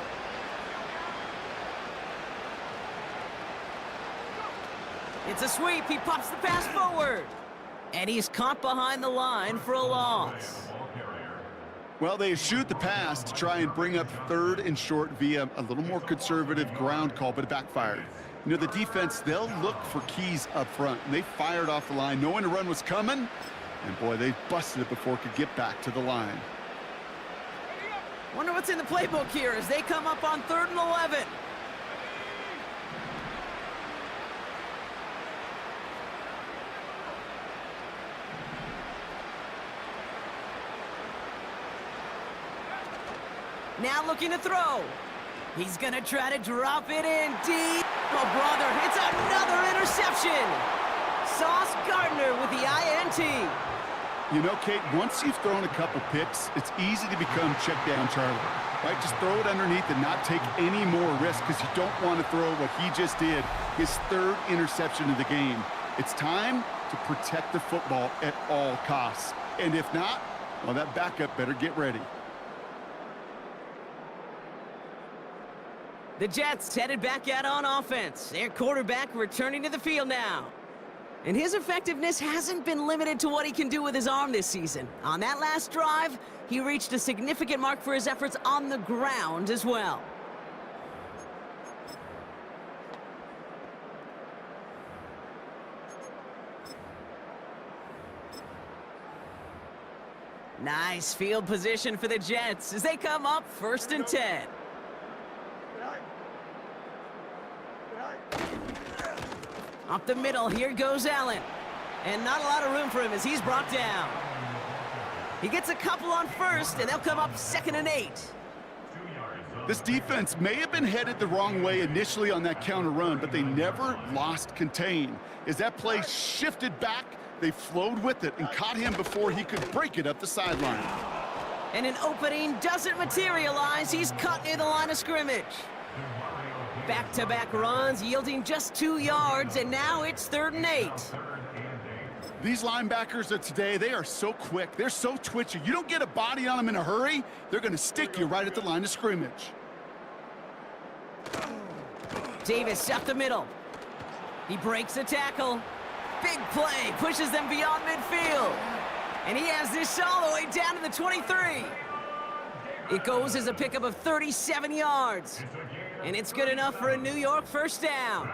It's a sweep. He pops the pass forward. And he's caught behind the line for a loss. Well, they shoot the pass to try and bring up 3rd and short via a little more conservative ground call, but it backfired. You know, the defense, they'll look for keys up front. And they fired off the line knowing a run was coming. And, boy, they busted it before it could get back to the line. Wonder what's in the playbook here as they come up on 3rd and 11. Now looking to throw. He's going to try to drop it in deep. Oh, brother, it's another interception. Sauce Gardner with the INT. You know, Kate, once you've thrown a couple picks, it's easy to become check down Charlie, right? Just throw it underneath and not take any more risk because you don't want to throw what he just did, his 3rd interception of the game. It's time to protect the football at all costs. And if not, well, that backup better get ready. The Jets headed back out on offense. Their quarterback returning to the field now. And his effectiveness hasn't been limited to what he can do with his arm this season. On that last drive, he reached a significant mark for his efforts on the ground as well. Nice field position for the Jets as they come up 1st and 10. Up the middle, here goes Allen. And not a lot of room for him as he's brought down. He gets a couple on 1st, and they'll come up 2nd and 8. This defense may have been headed the wrong way initially on that counter run, but they never lost contain. As that play shifted back, they flowed with it and caught him before he could break it up the sideline. And an opening doesn't materialize. He's caught near the line of scrimmage. Back-to-back runs yielding just 2 yards, and now it's 3rd and 8. These linebackers of today, they are so quick. They're so twitchy. You don't get a body on them in a hurry, they're going to stick you right at the line of scrimmage. Davis up the middle. He breaks a tackle. Big play, pushes them beyond midfield. And he has this all the way down to the 23. It goes as a pickup of 37 yards. And it's good enough for a New York first down.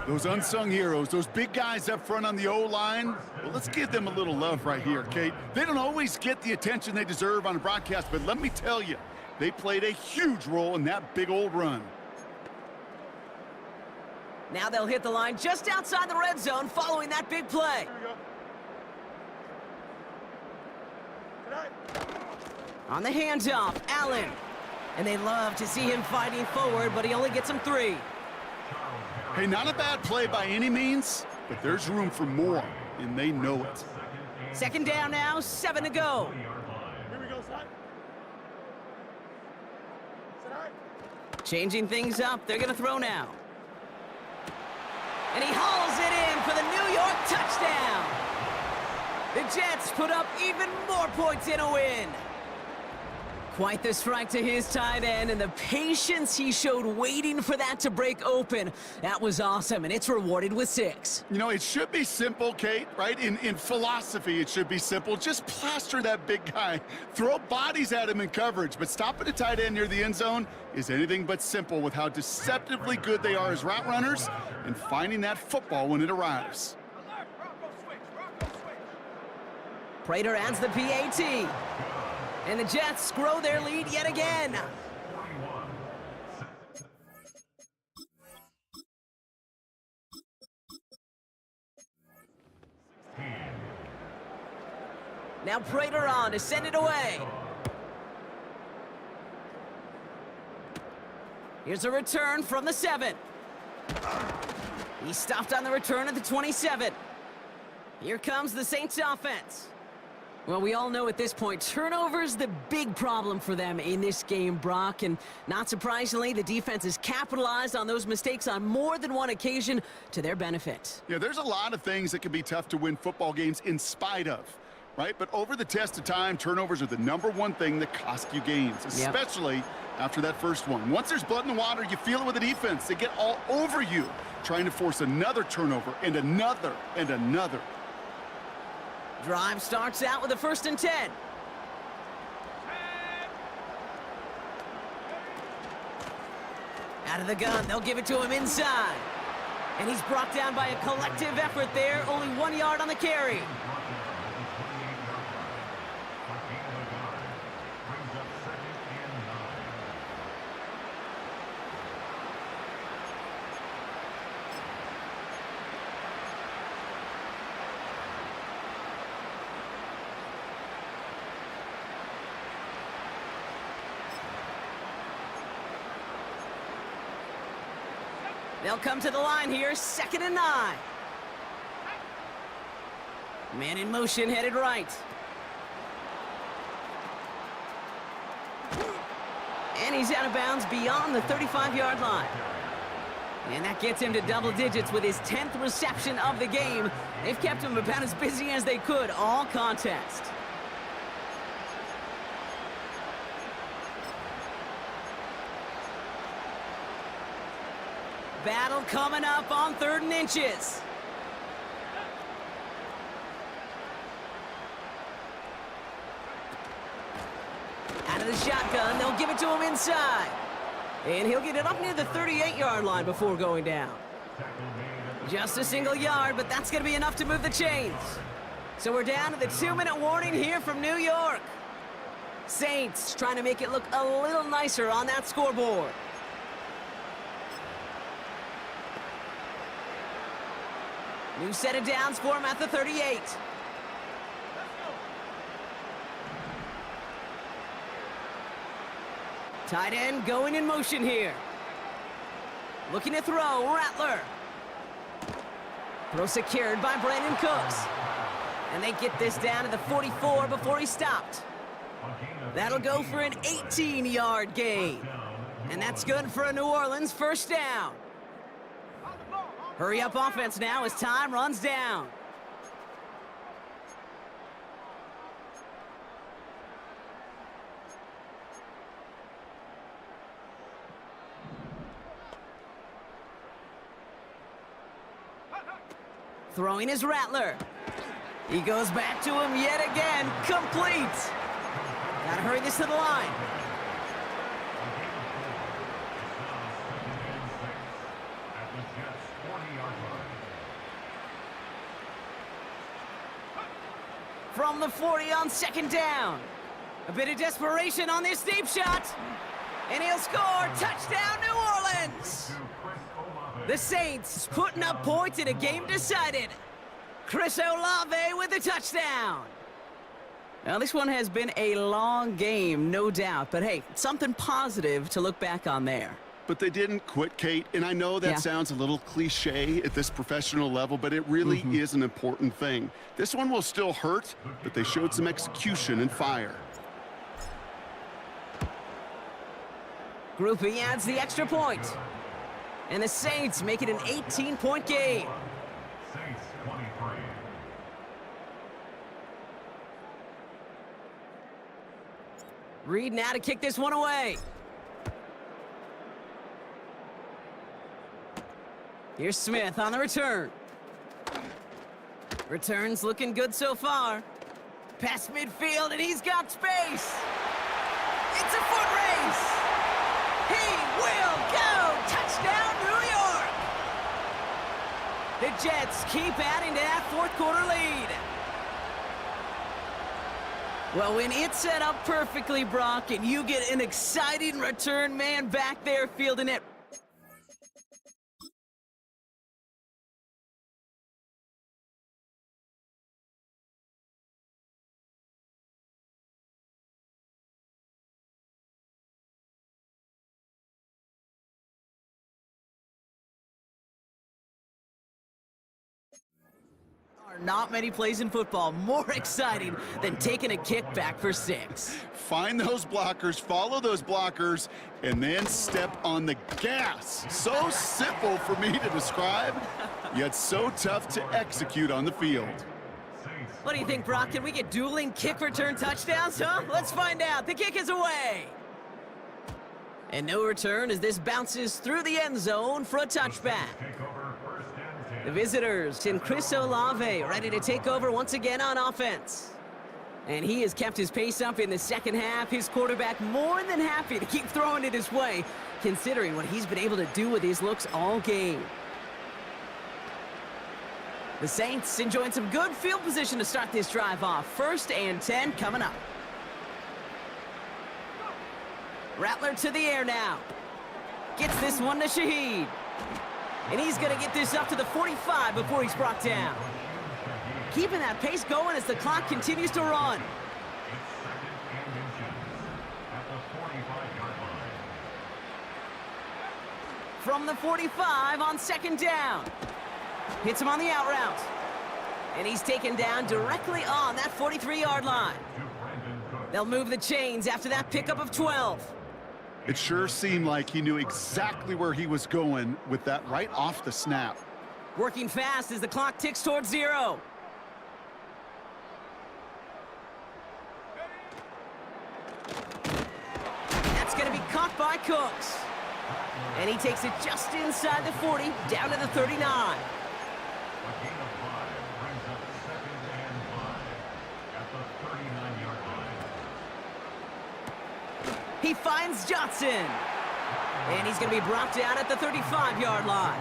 Those unsung heroes, those big guys up front on the O-line, well, let's give them a little love right here, Kate. They don't always get the attention they deserve on a broadcast, but let me tell you, they played a huge role in that big old run. Now they'll hit the line just outside the red zone following that big play. Here we go. Tonight. On the handoff, Allen. And they love to see him fighting forward, but he only gets him 3. Hey, not a bad play by any means, but there's room for more, and they know it. Second down now, 7 to go. Here we go, son. Tonight. Changing things up, they're going to throw now. And he hauls it in for the New York touchdown. The Jets put up even more points in a win. Quite the strike to his tight end, and the patience he showed waiting for that to break open. That was awesome, and it's rewarded with 6. You know, it should be simple, Kate, right? In philosophy, it should be simple. Just plaster that big guy. Throw bodies at him in coverage, but stopping a tight end near the end zone is anything but simple with how deceptively good they are as route runners and finding that football when it arrives. Prater adds the PAT. And the Jets grow their lead yet again. Now Prater on to send it away. Here's a return from the 7. He stopped on the return at the 27. Here comes the Saints offense. Well, we all know at this point, turnover's the big problem for them in this game, Brock. And not surprisingly, the defense has capitalized on those mistakes on more than one occasion to their benefit. Yeah, there's a lot of things that can be tough to win football games in spite of, right? But over the test of time, turnovers are the #1 thing that cost you games, especially after that first one. Once there's blood in the water, you feel it with the defense. They get all over you, trying to force another turnover and another and another. Drive starts out with a 1st and 10. Out of the gun, they'll give it to him inside. And he's brought down by a collective effort there, only 1 yard on the carry. They'll come to the line here, 2nd and 9. Man in motion, headed right. And he's out of bounds beyond the 35-yard line. And that gets him to double digits with his 10th reception of the game. They've kept him about as busy as they could all contest. Battle coming up on 3rd and inches. Out of the shotgun, they'll give it to him inside. And he'll get it up near the 38-yard line before going down. Just a single yard, but that's going to be enough to move the chains. So we're down to the 2-minute warning here from New York. Saints trying to make it look a little nicer on that scoreboard. New set of downs for him at the 38. Tight end going in motion here. Looking to throw, Rattler. Throw secured by Brandon Cooks. And they get this down to the 44 before he stopped. That'll go for an 18-yard gain. And that's good for a New Orleans first down. Hurry up offense now as time runs down. Throwing is Rattler. He goes back to him yet again, complete. Gotta hurry this to the line. At the Jets' 40-yard line. From the 40 on second down. A bit of desperation on this deep shot. And he'll score. Touchdown, New Orleans. The Saints putting up points in a game decided. Chris Olave with the touchdown. Now, this one has been a long game, no doubt. But, hey, something positive to look back on there. But they didn't quit, Kate, and I know that sounds a little cliche at this professional level, but it really is an important thing. This one will still hurt, but they showed some execution and fire. Groupie adds the extra point. And the Saints make it an 18-point game. Saints 23. Reed now to kick this one away. Here's Smith on the return. Returns looking good so far. Past midfield, and he's got space. It's a foot race. He will go. Touchdown, New York. The Jets keep adding to that fourth quarter lead. Well, when it's set up perfectly, Brock, and you get an exciting return man back there fielding it, not many plays in football more exciting than taking a kickback for 6. Find those blockers, follow those blockers, and then step on the gas. So simple for me to describe, yet so tough to execute on the field. What do you think, Brock? Can we get dueling kick return touchdowns, huh? Let's find out. The kick is away. And no return as this bounces through the end zone for a touchback. The visitors and Chris Olave ready to take over once again on offense. And he has kept his pace up in the second half. His quarterback more than happy to keep throwing it his way, considering what he's been able to do with his looks all game. The Saints enjoying some good field position to start this drive off. 1st and 10 coming up. Rattler to the air now. Gets this one to Shaheed. And he's going to get this up to the 45 before he's brought down. Keeping that pace going as the clock continues to run. From the 45 on second down. Hits him on the out route. And he's taken down directly on that 43-yard line. They'll move the chains after that pickup of 12. It sure seemed like he knew exactly where he was going with that right off the snap. Working fast as the clock ticks towards 0. That's going to be caught by Cooks. And he takes it just inside the 40, down to the 39. He finds Johnson. And he's going to be brought down at the 35-yard line.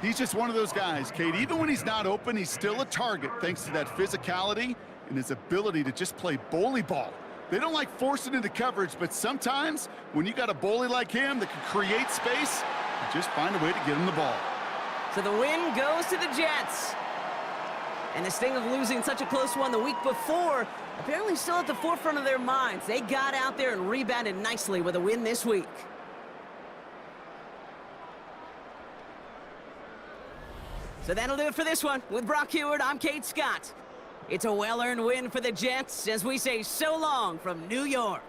He's just one of those guys, Kate. Even when he's not open, he's still a target thanks to that physicality and his ability to just play bully ball. They don't like forcing into coverage, but sometimes when you got a bully like him that can create space, you just find a way to get him the ball. So the win goes to the Jets. And the sting of losing such a close one the week before apparently still at the forefront of their minds. They got out there and rebounded nicely with a win this week. So that'll do it for this one. With Brock Heward, I'm Kate Scott. It's a well-earned win for the Jets as we say so long from New York.